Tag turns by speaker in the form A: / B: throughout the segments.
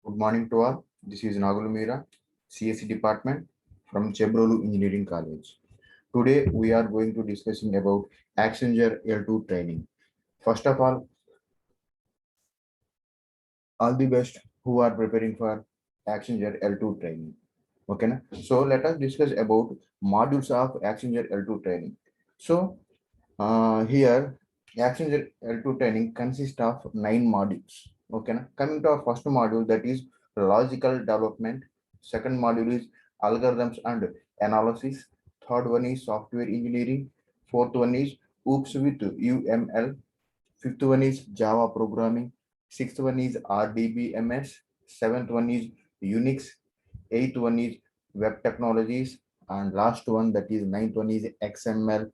A: Good morning to all. This is Nagul Meera, CSE department from Chebrolu Engineering College. Today we are going to discussing about Accenture L2 training. First of all the best who are preparing for Accenture L2 training. Okay, na? So let us discuss about modules of Accenture L2 training. So here Accenture L2 training consists of 9 modules. Okay, na? Coming to our first module, that is logical development. Second module is algorithms and analysis. Third one is software engineering. Fourth one is OOPS with UML. Fifth one is Java programming. Sixth one is RDBMS. Seventh one is Unix. Eighth one is web technologies. And last one, that is ninth one, is XML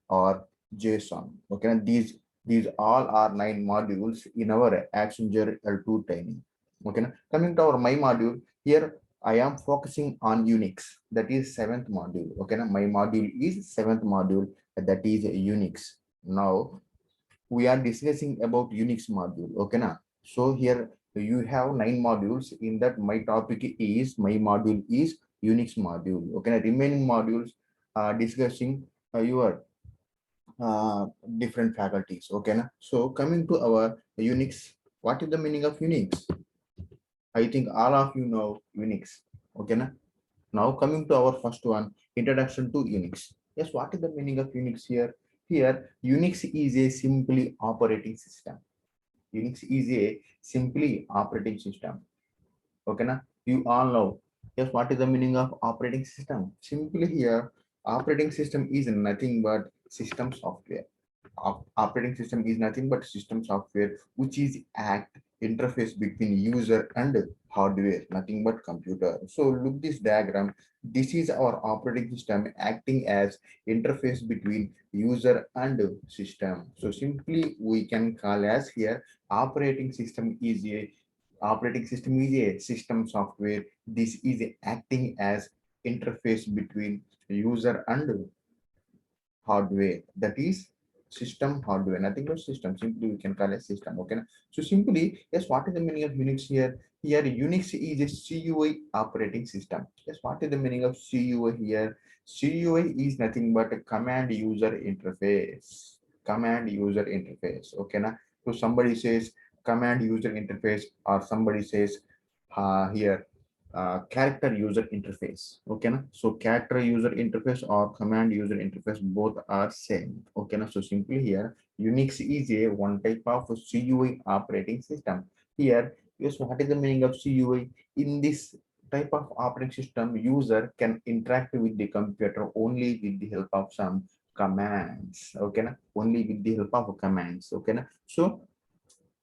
A: or JSON. Okay, and these all are 9 modules in our Accenture L2 training. Okay, coming to our my module here, I am focusing on Unix. That is seventh module. Okay, my module is seventh module. That is Unix. Now we are discussing about Unix module. Okay, so here you have 9 modules. In that, my topic is my module is Unix module. Okay, remaining modules are discussing your different faculties. Okay, so coming to our Unix, what is the meaning of Unix? I think all of you know Unix. Okay, now coming to our first one, introduction to Unix. Yes, what is the meaning of Unix here? Here, Unix is a simply operating system. Unix is a simply operating system. Okay, you all know. Yes, what is the meaning of operating system? Simply here, operating system is nothing but system software. Operating system is nothing but system software, which is act interface between user and hardware, nothing but computer. So look this diagram. This is our operating system acting as interface between user and system. So simply we can call as here operating system is a system software. This is acting as interface between user and hardware, that is system hardware, nothing but system, simply we can call it system. Okay, so simply, yes, what is the meaning of Unix here? Here Unix is a CUI operating system. Yes, what is the meaning of CUI here? CUI is nothing but a command user interface. Command user interface. Okay, so somebody says command user interface, or somebody says here character user interface. Okay, so character user interface or command user interface, both are same. Okay, so simply here Unix is a one type of CUI operating system. Here, yes, what is the meaning of CUI? In this type of operating system, user can interact with the computer only with the help of some commands. Okay, only with the help of commands. Okay, so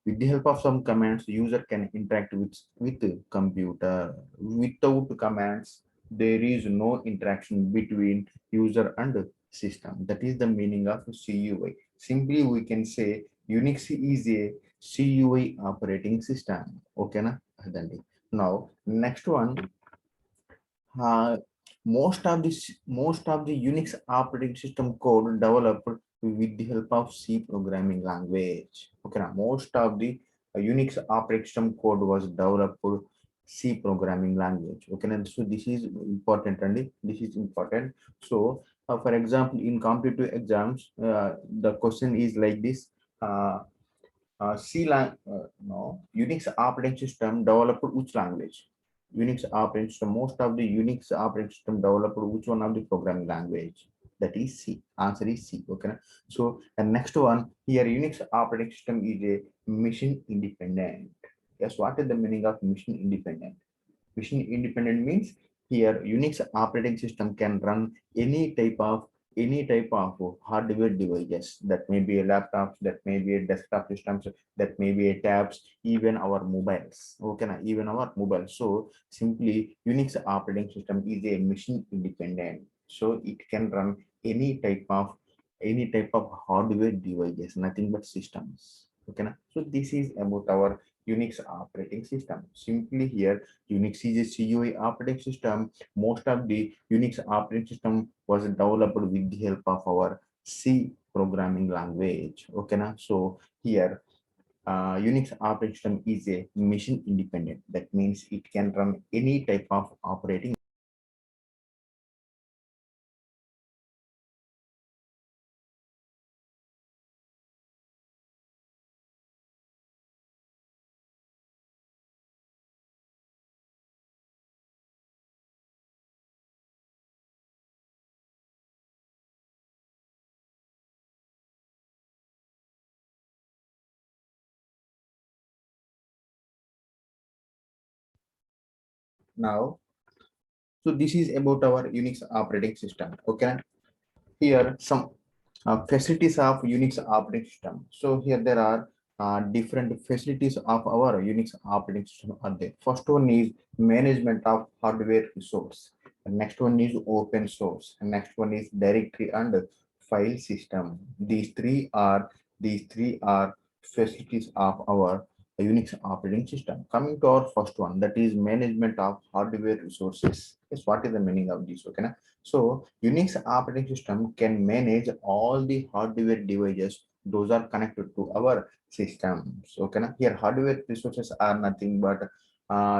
A: with the help of some commands, user can interact with the computer. Without commands, there is no interaction between user and system. That is the meaning of CUI. Simply, we can say Unix is a CUI operating system. Okay, now next one, uh, most of the Unix operating system code developed with the help of C programming language. Okay, now most of the Unix operating system code was developed C programming language. Okay, and so this is important, and this is important. So, for example, in competitive exams, the question is like this. No, Unix operating system developed which language? Unix operating system, most of the Unix operating system developed which one of the programming language? That is C. Answer is C. Okay. So the next one here, Unix operating system is a machine independent. Yes, what is the meaning of machine independent? Machine independent means here Unix operating system can run any type of hardware devices. That may be a laptops, that may be a desktop systems, that may be a tabs, even our mobiles. Okay, even our mobiles. So simply Unix operating system is a machine independent. So it can run any type of hardware devices, nothing but systems. Okay, so this is about our Unix operating system. Simply here, Unix is a CUI operating system. Most of the Unix operating system was developed with the help of our C programming language. Okay, so here Unix operating system is a machine independent. That means it can run any type of operating. Now, so this is about our Unix operating system. Okay, here some facilities of Unix operating system. So here there are different facilities of our Unix operating system are there. First one is management of hardware resource. The next one is open source. And next one is directory and file system. These three are facilities of our Unix operating system. Coming to our first one, that is management of hardware resources. Yes, what is the meaning of this? Okay, so Unix operating system can manage all the hardware devices those are connected to our systems. Okay, here hardware resources are nothing but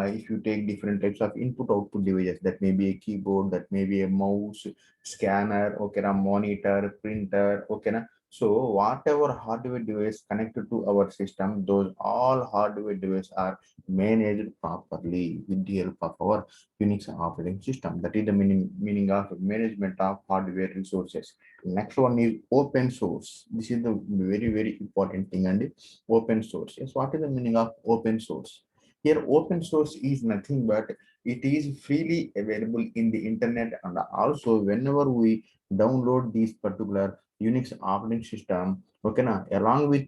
A: if you take different types of input output devices, that may be a keyboard, that may be a mouse, scanner, okay, a monitor, printer, okay. So whatever hardware device connected to our system, those all hardware devices are managed properly with the help of our Unix operating system. That is the meaning of management of hardware resources. Next one is open source. This is the very important thing, and open source. Yes, what is the meaning of open source? Here, open source is nothing but it is freely available in the internet, and also whenever we download this particular Unix operating system, okay, along with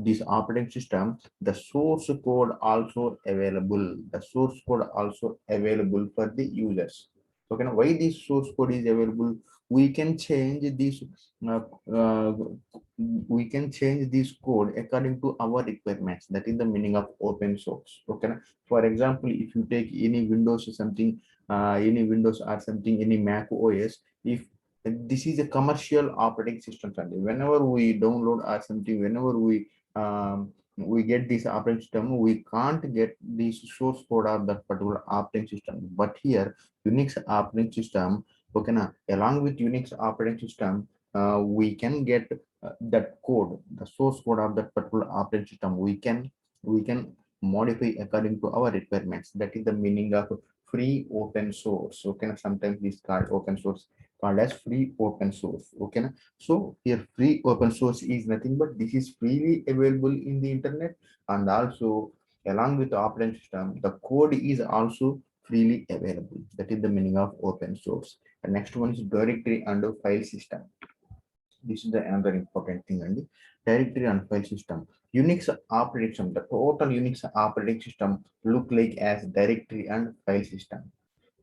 A: this operating system, the source code also available. The source code also available for the users. Okay, now why this source code is available? We can change this. Uh, uh, we can change this code according to our requirements. That is the meaning of open source. Okay, now for example, if you take any Windows or something, any Windows or something, any Mac OS, if this is a commercial operating system, and whenever we download or something, whenever we get this operating system, we can't get this source code of that particular operating system. But here Unix operating system, okay, along with Unix operating system, we can get that code, the source code of that particular operating system. We can modify according to our requirements. That is the meaning of free open source. Okay, sometimes this called open source, called as free open source. Okay, so here free open source is nothing but this is freely available in the internet, and also along with the operating system, the code is also freely available. That is the meaning of open source. The next one is directory and file system. This is the another important thing, and directory and file system. Unix operating system, the total Unix operating system look like as directory and file system,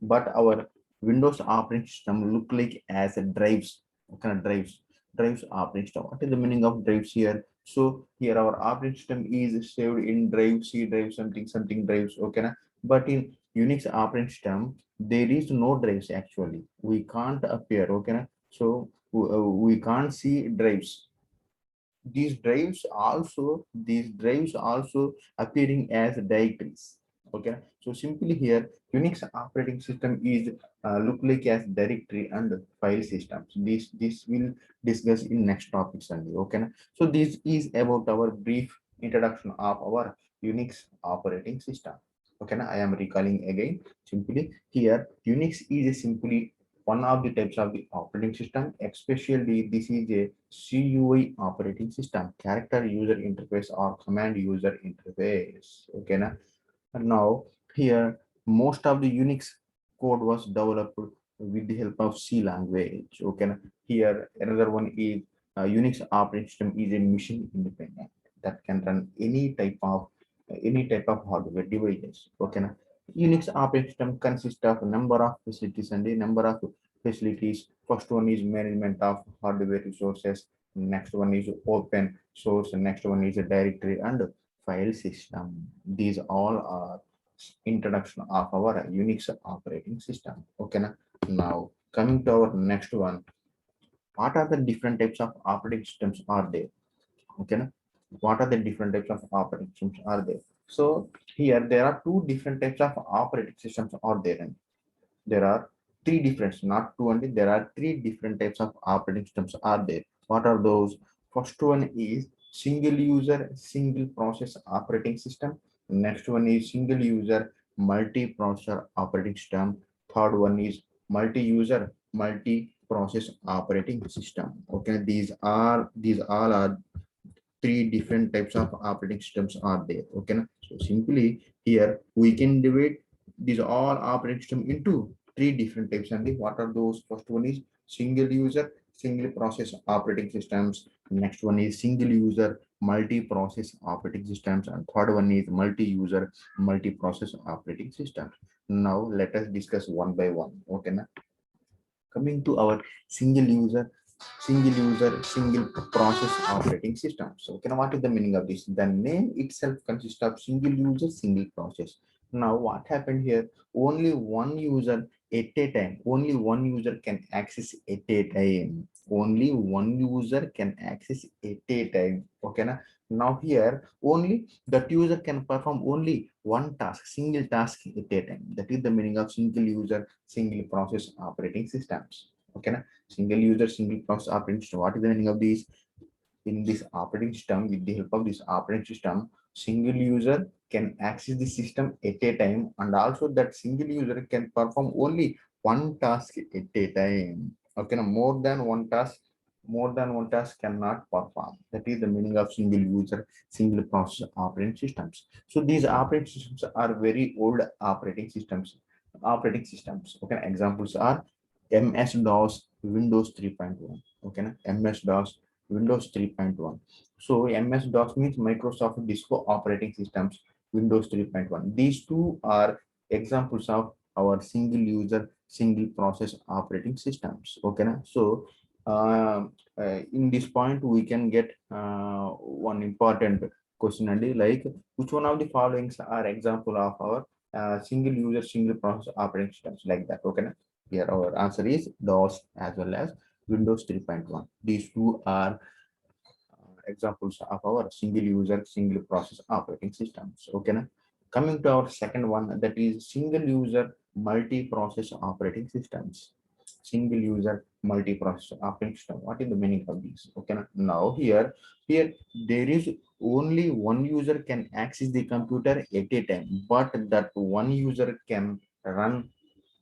A: but our Windows operating system look like as a drives. What kind of drives operating system? What is the meaning of drives here? So here our operating system is saved in drive, C drive, something drives. Okay, but in Unix operating system there is no drives actually. We can't appear. Okay, so we can't see drives. These drives also appearing as directories. Okay, so simply here Unix operating system is look like as directory and file systems. This will discuss in next topics only. Okay, so this is about our brief introduction of our Unix operating system. Okay, I am recalling again. Simply here Unix is a simply one of the types of the operating system, especially this is a CUI operating system, character user interface or command user interface. Okay, and now here most of the Unix code was developed with the help of C language. Okay, here another one is Unix operating system is a machine independent that can run any type of hardware devices. Okay, Unix operating system consists of a number of facilities and a number of facilities. First one is management of hardware resources. Next one is open source. Next one is a directory and file system. These all are introduction of our Unix operating system. Okay, now coming to our next one, what are the different types of operating systems are there? Okay, What are the different types of operating systems are there? So here there are two different types of operating systems are there, and there are three different, not two only, there are three different types of operating systems are there. What are those? First one is single user, single process operating system. Next one is single user, multi-processor operating system. Third one is multi-user, multi-process operating system. Okay, these all are three different types of operating systems are there. Okay, so simply here we can divide these all operating system into three different types. And what are those? First one is single user, single process operating systems. Next one is single user, multi-process operating systems, and third one is multi-user, multi-process operating systems. Now let us discuss one by one. Okay, now coming to our single user, single process operating system. So okay, now what is the meaning of this? The name itself consists of single user, single process. Now what happened here? Only one user at a time, only one user can access at a time, only one user can access at a time. Okay, now here only that user can perform only one task, single task at a time. That is the meaning of single user, single process operating systems. Okay, single user, single process operating system. What is the meaning of this? In this operating system, with the help of this operating system, single user can access the system at a time, and also that single user can perform only one task at a time. Okay, now more than one task cannot perform. That is the meaning of single user, single process operating systems. So these operating systems are very old operating systems. Operating systems. Okay, examples are MS-DOS, Windows 3.1. Okay, MS-DOS, Windows 3.1. So MS-DOS means Microsoft Disco Operating Systems, Windows 3.1. These two are examples of our single user, single process operating systems. Okay, so uh, in this point we can get one important question, and like which one of the following are example of our single user, single process operating systems, like that. Okay, here our answer is DOS as well as Windows 3.1. These two are examples of our single user, single process operating systems. Okay, na? Coming to our second one, that is single user, multi-process operating systems. Single user, multi-process operating system. What is the meaning of this? Okay, na? Now here there is only one user can access the computer at a time, but that one user can run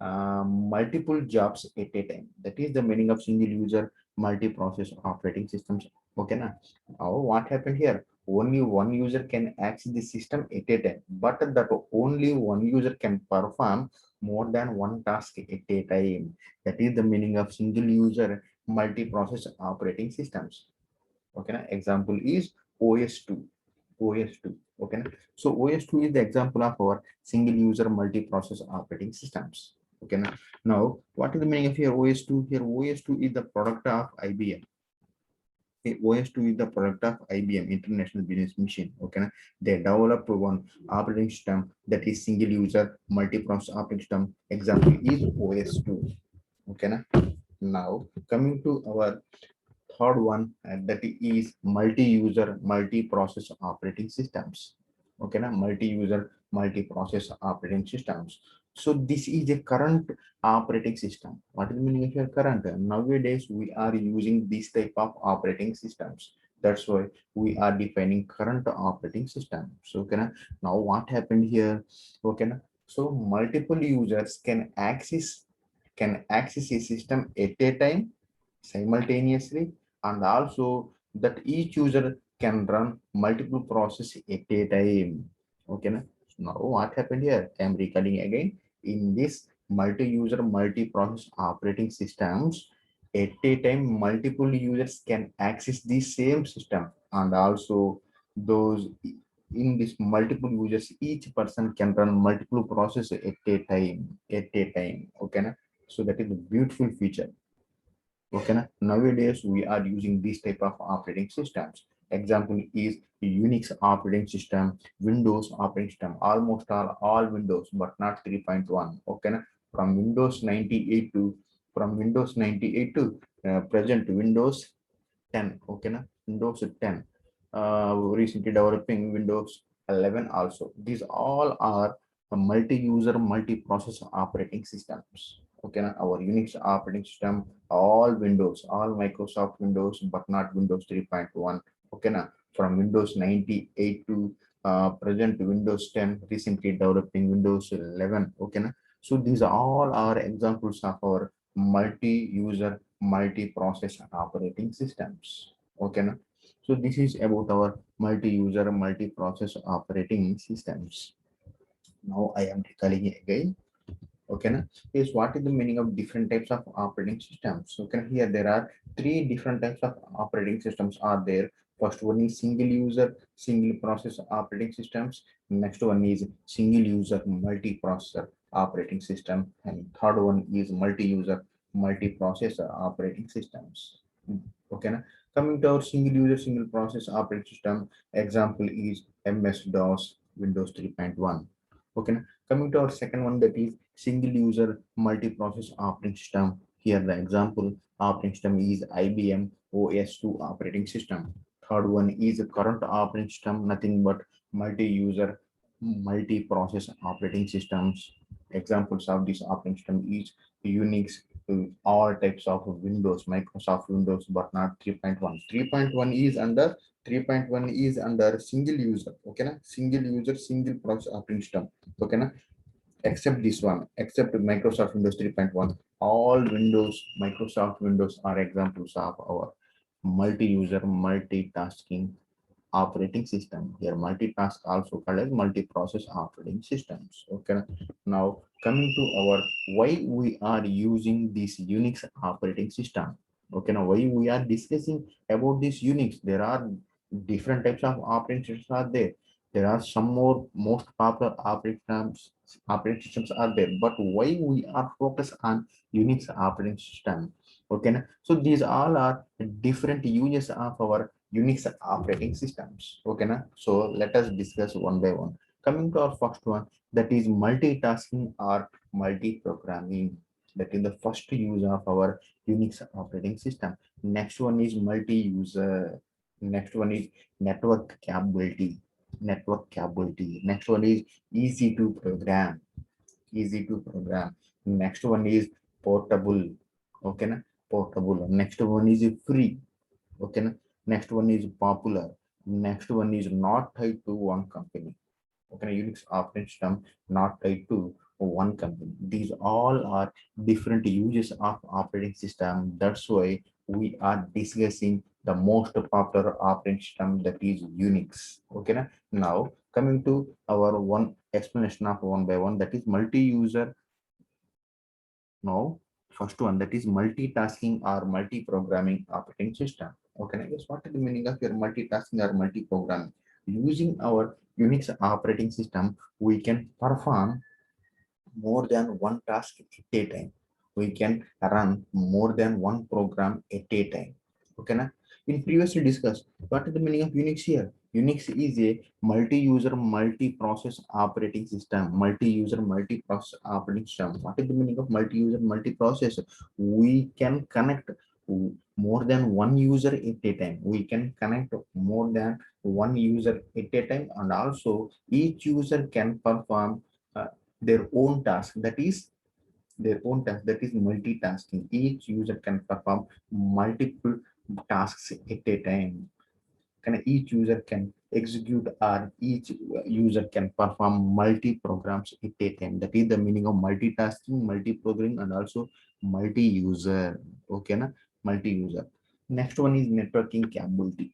A: multiple jobs at a time. That is the meaning of single user, multi-process operating systems. Okay, na? Now, what happened here? Only one user can access the system at a time, but that only one user can perform more than one task at a time. That is the meaning of single user, multi-process operating systems. Okay, na? Example is OS2. OS2. Okay, na? So OS2 is the example of our single user, multi-process operating systems. Okay, now what is the meaning of here OS2? Here OS2 is the product of IBM. OS2 is the product of IBM International Business Machine. Okay, they developed one operating system that is single user, multi-process operating system. Example is OS2. Okay, now coming to our third one, that is multi-user, multi-process operating systems. Okay, multi-user, multi-process operating systems. So this is a current operating system. What is the meaning of your current? Nowadays we are using this type of operating systems. That's why we are defining current operating system. So now what happened here? Okay, so multiple users can access a system at a time simultaneously, and also that each user can run multiple processes at a time. Okay, now what happened here? I am recalling again. In this multi-user, multi-process operating systems, at a time, multiple users can access the same system, and also those in this multiple users, each person can run multiple processes at a time. At a time. Okay, so that is a beautiful feature. Okay, nowadays we are using this type of operating systems. Example is Unix operating system, Windows operating system, almost all Windows, but not 3.1. Okay, from Windows 98 to present Windows 10. Okay, Windows 10. recently developing Windows 11 also. These all are multi-user, multi-process operating systems. Okay, now our Unix operating system, all Windows, all Microsoft Windows, but not Windows 3.1. Okay, now from Windows 98 to present Windows 10, recently developing Windows 11. Okay, now so these all are examples of our multi-user, multi-process operating systems. Okay, now so this is about our multi-user, multi-process operating systems. Now I am recalling it again. Okay, na? Is what is the meaning of different types of operating systems? Okay, here there are three different types of operating systems are there. First one is single user, single process operating systems. Next one is single user, multi-processor operating system. And third one is multi-user, multi-processor operating systems. Okay, na? Coming to our single user, single process operating system, example is MS-DOS, Windows 3.1. Okay, coming to our second one, that is single user multi-process operating system. Here the example operating system is IBM OS2 operating system. Third one is current operating system, nothing but multi-user multi-process operating systems. Examples of this operating system is Unix, all types of Windows, Microsoft Windows, but not 3.1. 3.1 is under 3.1 is under single user. Okay, na? Single user, single process operating system. Okay, na? Except this one, except Microsoft Windows 3.1, all Windows, Microsoft Windows are examples of our multi-user, multitasking operating system. Here, multitask also called as multi-process operating systems. Okay. Now, coming to our why we are using this Unix operating system. Okay. Now, why we are discussing about this Unix? There are different types of operating systems are there. There are some more most popular operating systems are there. But why we are focused on Unix operating system? Okay. So these all are different uses of our Unix operating systems. Okay, na? So let us discuss one by one. Coming to our first one, that is multitasking or multi-programming. That is the first use of our Unix operating system. Next one is multi-user. Next one is network capability. Network capability. Next one is easy to program. Easy to program. Next one is portable. Okay, na? Portable. Next one is free. Okay, na? Next one is popular. Next one is not tied to one company. Okay, Unix operating system not tied to one company. These all are different uses of operating system. That's why we are discussing the most popular operating system, that is Unix. Okay, na? Now coming to our one explanation of one by one, that is multi-user. Now first one, that is multitasking or multi-programming operating system. Okay, I guess what is the meaning of your multitasking or multi-programming? Using our Unix operating system, we can perform more than one task at a time. We can run more than one program at a time. Okay, na? In previously discussed, what is the meaning of Unix here? Unix is a multi-user, multi-process operating system. Multi-user, multi-process operating system. What is the meaning of multi-user, multi-process? We can connect more than one user at a time. We can connect more than one user at a time, and also each user can perform their own task, that is multitasking. Each user can perform multiple tasks at a time. Each user can execute, or each user can perform multi programs at a time. That is the meaning of multitasking, multi-programming, and also multi-user. Okay, na? Multi-user. Next one is networking capability.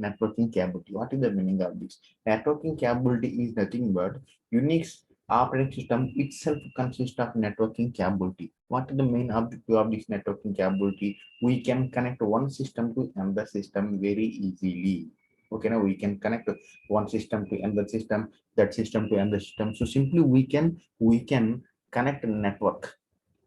A: Networking capability. What is the meaning of this? Networking capability is nothing but Unix operating system itself consists of networking capability. What is the main objective of this networking capability? We can connect one system to another system very easily. Okay, now we can connect one system to another system, that system to another system. So simply we can connect network.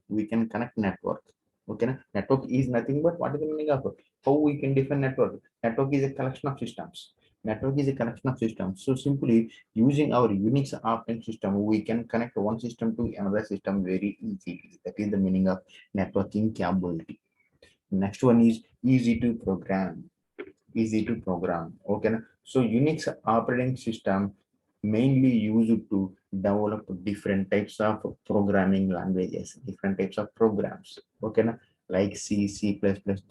A: We can connect network. Okay, na? Network is nothing but what is the meaning of it? How we can define network? Network is a collection of systems. Network is a collection of systems. So simply using our Unix operating system, we can connect one system to another system very easily. That is the meaning of networking capability. Next one is easy to program. easy to program. Okay. So Unix operating system mainly used to develop different types of programming languages, different types of programs. Okay. Like C, C++,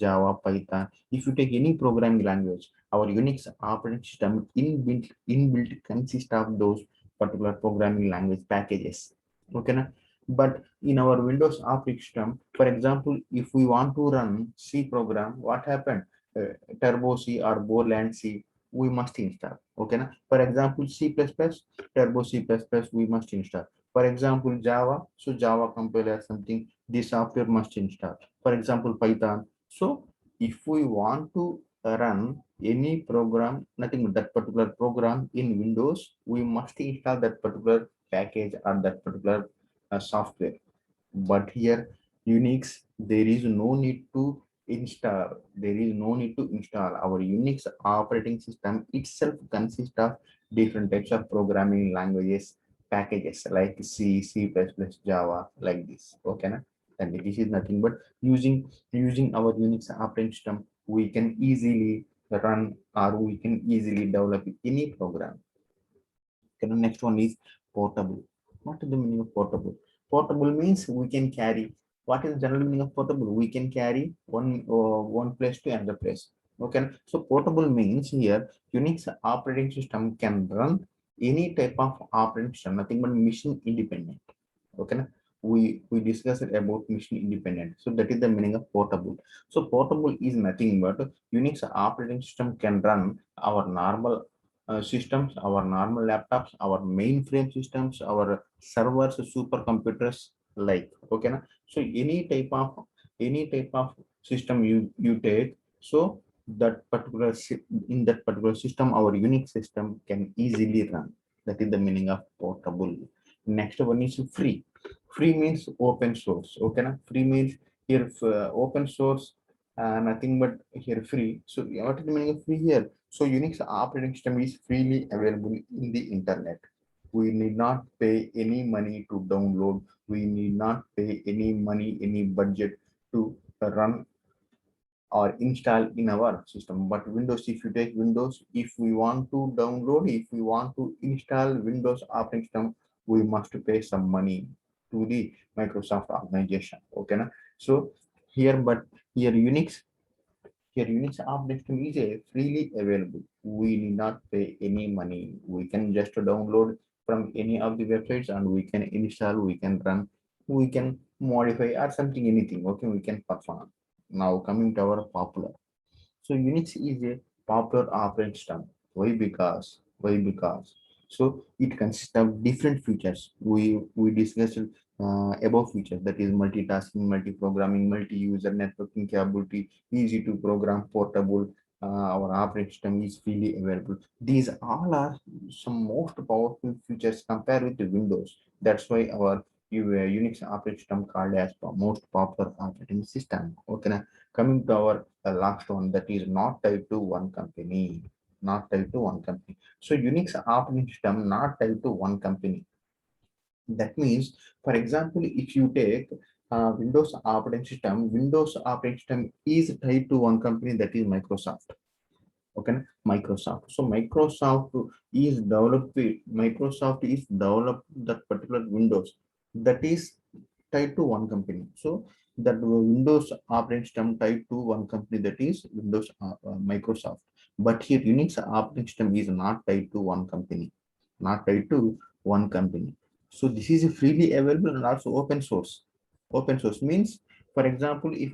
A: Java, Python. If you take any programming language, our Unix operating system inbuilt consists of those particular programming language packages. Okay. But in our Windows operating system, for example, if we want to run C program, what happened? Turbo C or Borland C, we must install. Okay. For example, C++, Turbo C++, we must install. For example, Java, so Java compiler something, this software must install. For example, Python. So if we want to run any program, nothing but that particular program in Windows, we must install that particular package or that particular software. But here Unix, there is no need to install. There is no need to install. Our Unix operating system itself consists of different types of programming languages, packages like C, C++, Java, like this. Okay, na? And this is nothing but using our Unix operating system, we can easily run or we can easily develop any program. Okay, the next one is portable. What is the meaning of portable? Portable means we can carry. What is the general meaning of portable? We can carry one place to another place. Okay, so portable means here Unix operating system can run any type of operating system, nothing but mission independent. Okay, we discussed about mission independent. So that is the meaning of portable. So portable is nothing but Unix operating system can run our normal systems, our normal laptops, our mainframe systems, our servers, supercomputers, like. Okay, na? So any type of system you take, so that particular in that particular system, our Unix system can easily run. That is the meaning of portable. Next one is free. Free means open source. Okay, na? Free means here open source, nothing but here free. So what is the meaning of free here? So Unix operating system is freely available in the internet. We need not pay any money to download. We need not pay any money, any budget to run or install in our system. But Windows, if you take Windows, if we want to download, if we want to install Windows operating system, we must pay some money to the Microsoft organization. Okay, na? So here, but here Unix operating system is freely available. We need not pay any money. We can just download from any of the websites and we can install, we can run, we can modify or something, anything. Okay, we can perform. Now coming to our popular. So Unix is a popular operating system. Why? Because so it consists of different features. We discussed above features, that is multitasking, multi-programming, multi-user networking capability, easy to program, portable. Our operating system is freely available. These all are some most powerful features compared with the Windows. That's why our Unix operating system called as most popular operating system. Okay, now coming to our last one, that is not tied to one company. Not tied to one company. So Unix operating system not tied to one company. That means, for example, if you take Windows operating system is tied to one company, that is Microsoft. Okay, Microsoft. So Microsoft is developed that particular Windows that is tied to one company. So that Windows operating system tied to one company, that is Windows Microsoft. But here Unix operating system is not tied to one company, not tied to one company. So this is freely available and also open source. Open source means, for example, if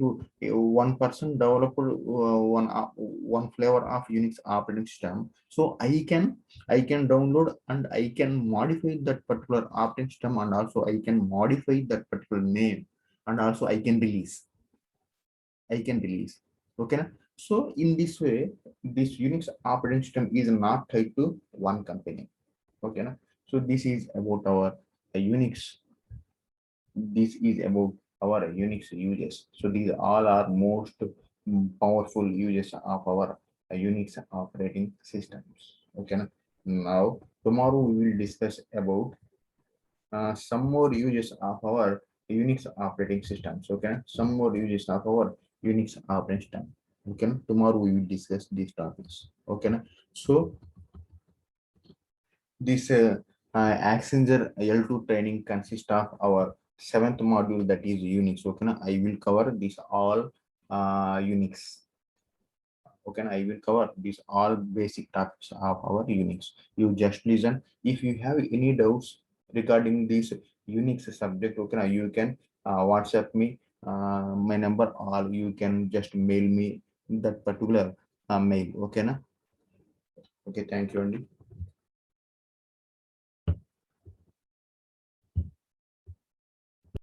A: one person developed one flavor of Unix operating system, so I can download and I can modify that particular operating system, and also I can modify that particular name, and also I can release. Okay. So in this way, this Unix operating system is not tied to one company. Okay. So this is about our Unix. This is about our Unix uses. So these all are most powerful uses of our Unix operating systems. Okay. Now tomorrow we will discuss about some more uses of our Unix operating systems. Okay, some more uses of our Unix operating system. Okay, tomorrow we will discuss these topics. Okay, so this Accenture L2 training consists of our seventh module, that is Unix. Okay, I will cover this all Unix. Okay, I will cover these all basic topics of our Unix. You just listen. If you have any doubts regarding this Unix subject, okay, you can WhatsApp me my number, or you can just mail me that particular mail. Okay, na? Okay, thank you, Andy.